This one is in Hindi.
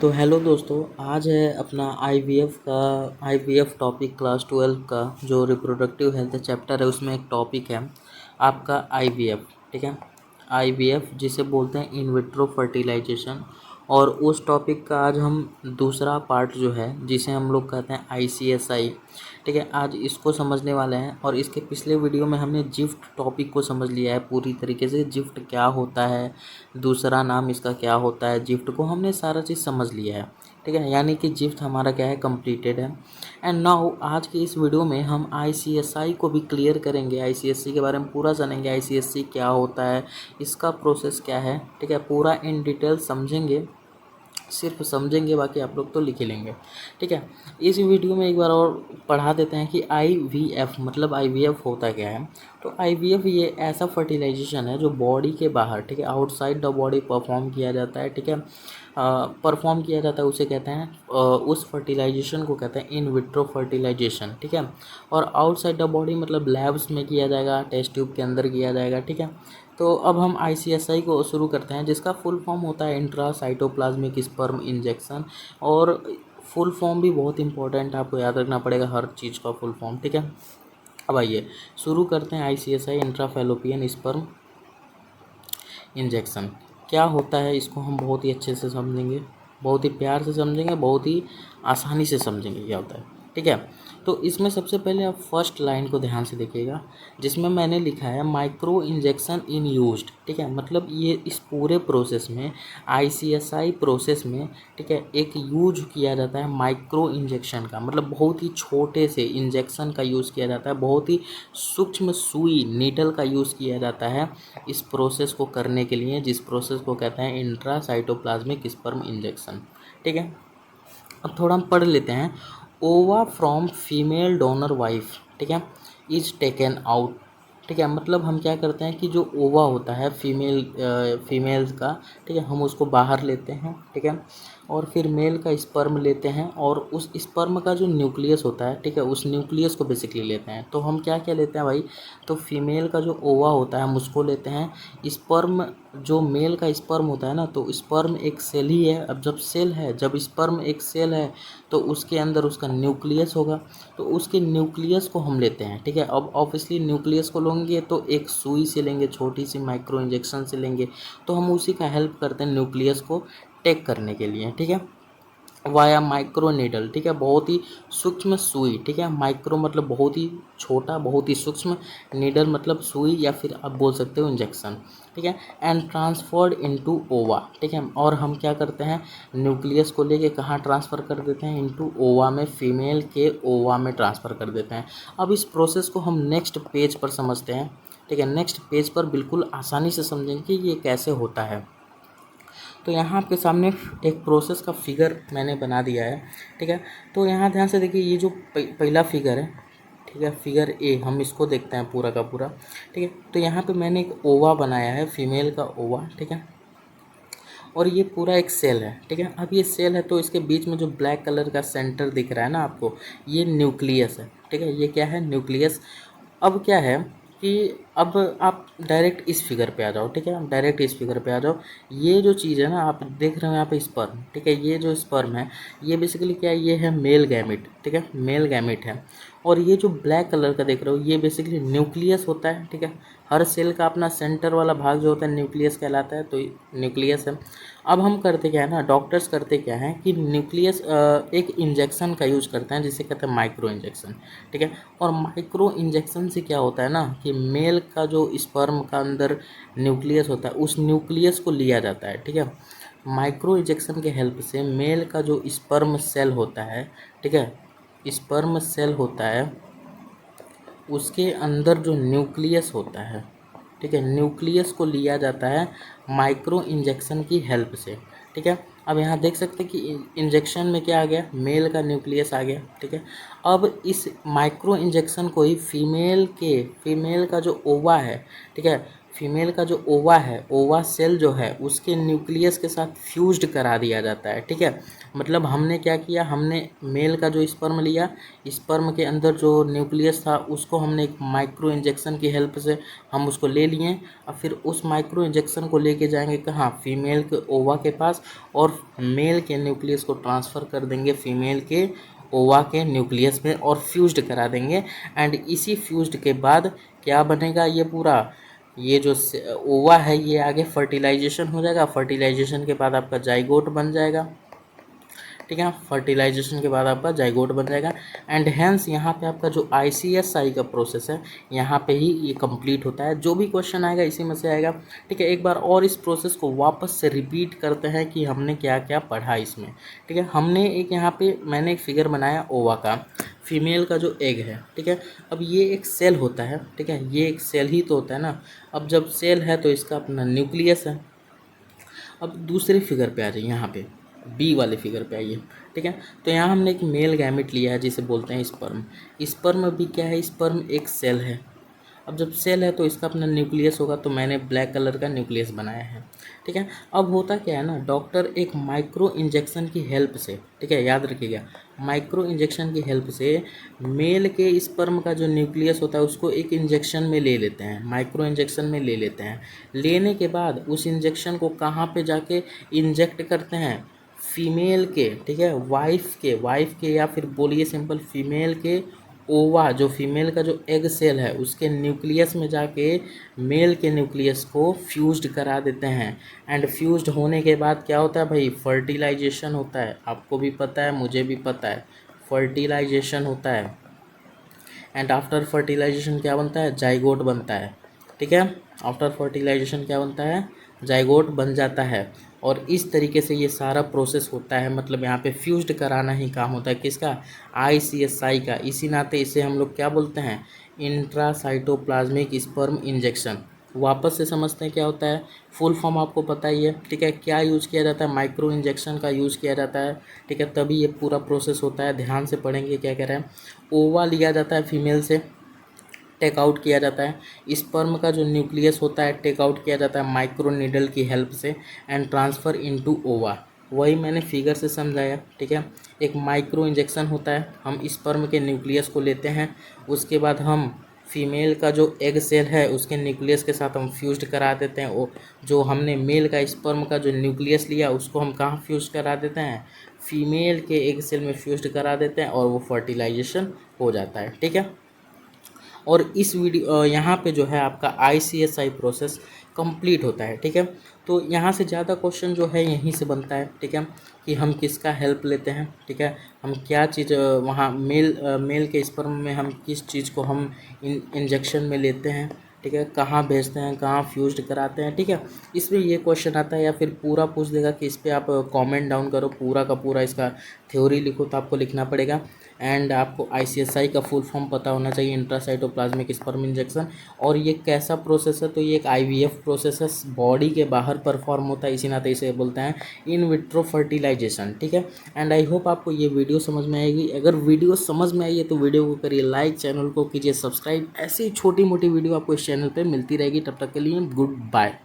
तो हेलो दोस्तों, आज है अपना आईवीएफ टॉपिक क्लास 12 का जो रिप्रोडक्टिव हेल्थ चैप्टर है। उसमें एक टॉपिक है आपका आईवीएफ। ठीक है, आईवीएफ जिसे बोलते हैं इन विट्रो फर्टिलाइजेशन। और उस टॉपिक का आज हम दूसरा पार्ट जो है जिसे हम लोग कहते हैं आईसीएसआई। ठीक है, आज इसको समझने वाले हैं। और इसके पिछले वीडियो में हमने जिफ्ट टॉपिक को समझ लिया है पूरी तरीके से। जिफ्ट क्या होता है, दूसरा नाम इसका क्या होता है, जिफ्ट को हमने सारा चीज़ समझ लिया है। ठीक है, यानी कि जिफ्ट हमारा क्या है, कंप्लीटेड है। एंड नाउ आज की इस वीडियो में हम आईसीएसआई को भी क्लियर करेंगे। आईसीएससी के बारे में पूरा जानेंगे, आईसीएससी क्या होता है, इसका प्रोसेस क्या है। ठीक है, पूरा इन डिटेल समझेंगे, सिर्फ समझेंगे, बाकी आप लोग तो लिख ही लेंगे। ठीक है, इस वीडियो में एक बार और पढ़ा देते हैं कि आईवीएफ मतलब आईवीएफ होता क्या है। तो आईवीएफ ये ऐसा फर्टिलाइजेशन है जो बॉडी के बाहर, ठीक है, आउटसाइड द बॉडी परफॉर्म किया जाता है। ठीक है, परफॉर्म किया जाता है, उसे कहते हैं उस फर्टिलाइजेशन को कहते हैं इन विट्रो फर्टिलाइजेशन। ठीक है, और आउटसाइड द बॉडी मतलब लैब्स में किया जाएगा, टेस्ट ट्यूब के अंदर किया जाएगा। ठीक है, तो अब हम आईसीएसआई को शुरू करते हैं, जिसका फुल फॉर्म होता है इंट्रासाइटोप्लाज्मिक स्पर्म इंजेक्शन। और फुल फॉर्म भी बहुत इंपॉर्टेंट, आपको याद रखना पड़ेगा हर चीज़ का फुल फॉर्म। ठीक है, अब आइए शुरू करते हैं। आईसीएसआई इंट्राफैलोपियन स्पर्म इंजेक्शन क्या होता है, इसको हम बहुत ही अच्छे से समझेंगे, बहुत ही प्यार से समझेंगे, बहुत ही आसानी से समझेंगे क्या होता है। ठीक है, तो इसमें सबसे पहले आप फर्स्ट लाइन को ध्यान से देखिएगा, जिसमें मैंने लिखा है माइक्रो इंजेक्शन इन यूज्ड। ठीक है, मतलब ये इस पूरे प्रोसेस में, आईसीएसआई प्रोसेस में, ठीक है, एक यूज किया जाता है माइक्रो इंजेक्शन का, मतलब बहुत ही छोटे से इंजेक्शन का यूज़ किया जाता है, बहुत ही सूक्ष्म सुई नीडल का यूज़ किया जाता है इस प्रोसेस को करने के लिए, जिस प्रोसेस को कहते हैं इंट्रासाइटोप्लाज्मिक स्पर्म इंजेक्शन। ठीक है, अब थोड़ा हम पढ़ लेते हैं। ओवा फ्रॉम फीमेल डोनर वाइफ, ठीक है, इज टेकन आउट। ठीक है, मतलब हम क्या करते हैं कि जो ओवा होता है फीमेल्स का, ठीक है, हम उसको बाहर लेते हैं। ठीक है, और फिर मेल का स्पर्म लेते हैं, और उस स्पर्म का जो न्यूक्लियस होता है, ठीक है, उस न्यूक्लियस को बेसिकली लेते हैं। तो हम क्या क्या लेते हैं भाई, तो फीमेल का जो ओवा होता है हम उसको लेते हैं। स्पर्म, जो मेल का स्पर्म होता है ना, तो स्पर्म एक सेल ही है। अब जब स्पर्म एक सेल है तो उसके अंदर उसका न्यूक्लियस होगा, तो उसके न्यूक्लियस को हम लेते हैं। ठीक है, अब ऑब्वियसली न्यूक्लियस को लेंगे तो एक सुई से लेंगे, छोटी सी माइक्रो इंजेक्शन से लेंगे, तो हम उसी का हेल्प करते हैं न्यूक्लियस को टेक करने के लिए। ठीक है, वाया माइक्रो नीडल। ठीक है, बहुत ही सूक्ष्म सुई। ठीक है, माइक्रो मतलब बहुत ही छोटा, बहुत ही सूक्ष्म, नीडल मतलब सुई, या फिर आप बोल सकते हो इंजेक्शन। ठीक है, एंड ट्रांसफर्ड इनटू ओवा। ठीक है, और हम क्या करते हैं, न्यूक्लियस को लेके कहाँ ट्रांसफ़र कर देते हैं, इनटू ओवा में, फीमेल के ओवा में ट्रांसफ़र कर देते हैं। अब इस प्रोसेस को हम नेक्स्ट पेज पर समझते हैं। ठीक है, नेक्स्ट पेज पर बिल्कुल आसानी से समझेंगे कि ये कैसे होता है। तो यहाँ आपके सामने एक प्रोसेस का फिगर मैंने बना दिया है। ठीक है, तो यहाँ ध्यान से देखिए, ये जो पहला फिगर है, ठीक है, फिगर ए, हम इसको देखते हैं पूरा का पूरा। ठीक है, तो यहाँ पे मैंने एक ओवा बनाया है, फीमेल का ओवा। ठीक है, और ये पूरा एक सेल है। ठीक है, अब ये सेल है तो इसके बीच में जो ब्लैक कलर का सेंटर दिख रहा है ना आपको, ये न्यूक्लियस है। ठीक है, ये क्या है, न्यूक्लियस। अब क्या है कि अब आप डायरेक्ट इस फिगर पे आ जाओ। ठीक है, आप डायरेक्ट इस फिगर पे आ जाओ। ये जो चीज़ है ना, आप देख रहे हो यहाँ पे स्पर्म। ठीक है, ये जो स्पर्म है, ये बेसिकली क्या है, ये है मेल गैमेट। ठीक है, मेल गैमेट है। और ये जो ब्लैक कलर का देख रहे हो, ये बेसिकली न्यूक्लियस होता है। ठीक है, हर सेल का अपना सेंटर वाला भाग जो होता है न्यूक्लियस कहलाता है, तो न्यूक्लियस है। अब हम करते क्या है ना, डॉक्टर्स करते क्या है कि न्यूक्लियस एक इंजेक्शन का यूज करते हैं, जिसे कहते हैं माइक्रो इंजेक्शन। ठीक है, और माइक्रो इंजेक्शन से क्या होता है ना कि मेल का जो स्पर्म का अंदर न्यूक्लियस होता है, उस न्यूक्लियस को लिया जाता है। ठीक है, माइक्रो इंजेक्शन के हेल्प से मेल का जो स्पर्म सेल होता है, ठीक है, स्पर्म सेल होता है, उसके अंदर जो न्यूक्लियस होता है, ठीक है, न्यूक्लियस को लिया जाता है माइक्रो इंजेक्शन की हेल्प से। ठीक है, अब यहाँ देख सकते हैं कि इंजेक्शन में क्या आ गया, मेल का न्यूक्लियस आ गया। ठीक है, अब इस माइक्रो इंजेक्शन को ही फीमेल का जो ओवा है, ठीक है, फीमेल का जो ओवा है, ओवा सेल जो है उसके न्यूक्लियस के साथ फ्यूज्ड करा दिया जाता है, ठीक है। मतलब हमने क्या किया, हमने मेल का जो स्पर्म लिया, स्पर्म के अंदर जो न्यूक्लियस था उसको हमने एक माइक्रो इंजेक्शन की हेल्प से हम उसको ले लिए, और फिर उस माइक्रो इंजेक्शन को लेके जाएंगे कहाँ, फीमेल के ओवा के पास, और मेल के न्यूक्लियस को ट्रांसफ़र कर देंगे फीमेल के ओवा के न्यूक्लियस में और फ्यूज्ड करा देंगे। एंड इसी फ्यूज्ड के बाद क्या बनेगा, ये पूरा ये जो ओवा है ये आगे फर्टिलाइजेशन हो जाएगा। फर्टिलाइजेशन के बाद आपका जाइगोट बन जाएगा, ठीक है। फर्टिलाइजेशन के बाद आपका जाइगोट बन जाएगा। एंड हेंस यहाँ पे आपका जो ICSI का प्रोसेस है यहाँ पे ही ये कंप्लीट होता है। जो भी क्वेश्चन आएगा इसी में से आएगा, ठीक है। एक बार और इस प्रोसेस को वापस से रिपीट करते हैं कि हमने क्या क्या पढ़ा इसमें, ठीक है। हमने एक यहाँ पे मैंने एक फिगर बनाया ओवा का, फीमेल का जो एग है, ठीक है। अब ये एक सेल होता है, ठीक है, ये एक सेल ही तो होता है ना। अब जब सेल है तो इसका अपना न्यूक्लियस है। अब दूसरी फिगर पे आ जाइए, यहाँ पे बी वाले फिगर पे आइए, ठीक है। तो यहाँ हमने एक मेल गैमेट लिया है जिसे बोलते हैं स्पर्म। स्पर्म भी क्या है, स्पर्म एक सेल है। अब जब सेल है तो इसका अपना न्यूक्लियस होगा, तो मैंने ब्लैक कलर का न्यूक्लियस बनाया है, ठीक है। अब होता क्या है ना, डॉक्टर एक माइक्रो इंजेक्शन की हेल्प से, ठीक है, याद रखिएगा, माइक्रो इंजेक्शन की हेल्प से मेल के स्पर्म का जो न्यूक्लियस होता है उसको एक इंजेक्शन में ले लेते हैं, माइक्रो इंजेक्शन में ले लेते हैं। लेने के बाद उस इंजेक्शन को कहाँ पे जाके इंजेक्ट करते हैं, फीमेल के, ठीक है, वाइफ के या फिर बोलिए सिंपल फीमेल के ओवा, जो फीमेल का जो एग सेल है उसके न्यूक्लियस में जाके मेल के न्यूक्लियस को फ्यूज्ड करा देते हैं। एंड फ्यूज्ड होने के बाद क्या होता है भाई, फर्टिलाइजेशन होता है। आपको भी पता है, मुझे भी पता है, फर्टिलाइजेशन होता है। एंड आफ्टर फर्टिलाइजेशन क्या बनता है, जाइगोट बनता है, ठीक है। आफ्टर फर्टिलाइजेशन क्या बनता है, जाइगोट बन जाता है। और इस तरीके से ये सारा प्रोसेस होता है। मतलब यहाँ पे फ्यूज्ड कराना ही काम होता है किसका, ICSI का। इसी नाते इसे हम लोग क्या बोलते हैं, इंट्रासाइटोप्लाज्मिक स्पर्म इंजेक्शन। वापस से समझते हैं क्या होता है, फुल फॉर्म आपको पता ही है, ठीक है। क्या यूज़ किया जाता है, माइक्रो इंजेक्शन का यूज़ किया जाता है, ठीक है। तभी ये पूरा प्रोसेस होता है। ध्यान से पढ़ेंगे क्या कह रहे हैं। ओवा लिया जाता है फीमेल से, टेक आउट किया जाता है। स्पर्म का जो न्यूक्लियस होता है टेक आउट किया जाता है माइक्रो नीडल की हेल्प से, एंड ट्रांसफ़र इनटू ओवा। वही मैंने फिगर से समझाया, ठीक है। एक माइक्रो इंजेक्शन होता है, हम स्पर्म के न्यूक्लियस को लेते हैं, उसके बाद हम फीमेल का जो एग सेल है उसके न्यूक्लियस के साथ हम फ्यूज्ड करा देते हैं। वो जो हमने मेल का स्पर्म का जो न्यूक्लियस लिया उसको हम कहाँ फ्यूज करा देते हैं, फीमेल के एग सेल में फ्यूज्ड करा देते हैं, और वो फर्टिलाइजेशन हो जाता है, ठीक है। और इस वीडियो यहाँ पे जो है आपका ICSI प्रोसेस कंप्लीट होता है, ठीक है। तो यहाँ से ज़्यादा क्वेश्चन जो है यहीं से बनता है, ठीक है, कि हम किसका हेल्प लेते हैं, ठीक है। हम क्या चीज़ वहाँ मेल के स्पर्म में हम किस चीज़ को हम इंजेक्शन में लेते हैं, ठीक है, कहाँ भेजते हैं, कहाँ फ्यूज्ड कराते हैं, ठीक है। इसमें ये क्वेश्चन आता है। या फिर पूरा पूछ देगा कि इस पर आप कमेंट डाउन करो, पूरा का पूरा इसका थ्योरी लिखो, तो आपको लिखना पड़ेगा। एंड आपको ICSI का फुल फॉर्म पता होना चाहिए, इंट्रासाइटोप्लाज्मिक स्पर्म इंजेक्शन। और ये कैसा प्रोसेस है, तो ये एक IVF प्रोसेस है, बॉडी के बाहर परफॉर्म होता है, इसी नाते इसे बोलते हैं इन विट्रो फर्टिलाइजेशन, ठीक है। एंड आई होप आपको ये वीडियो समझ में आएगी। अगर वीडियो समझ में आई है तो वीडियो को करिए लाइक, चैनल को कीजिए सब्सक्राइब। ऐसी छोटी मोटी वीडियो आपको इस चैनल पर मिलती रहेगी। तब तक के लिए गुड बाय।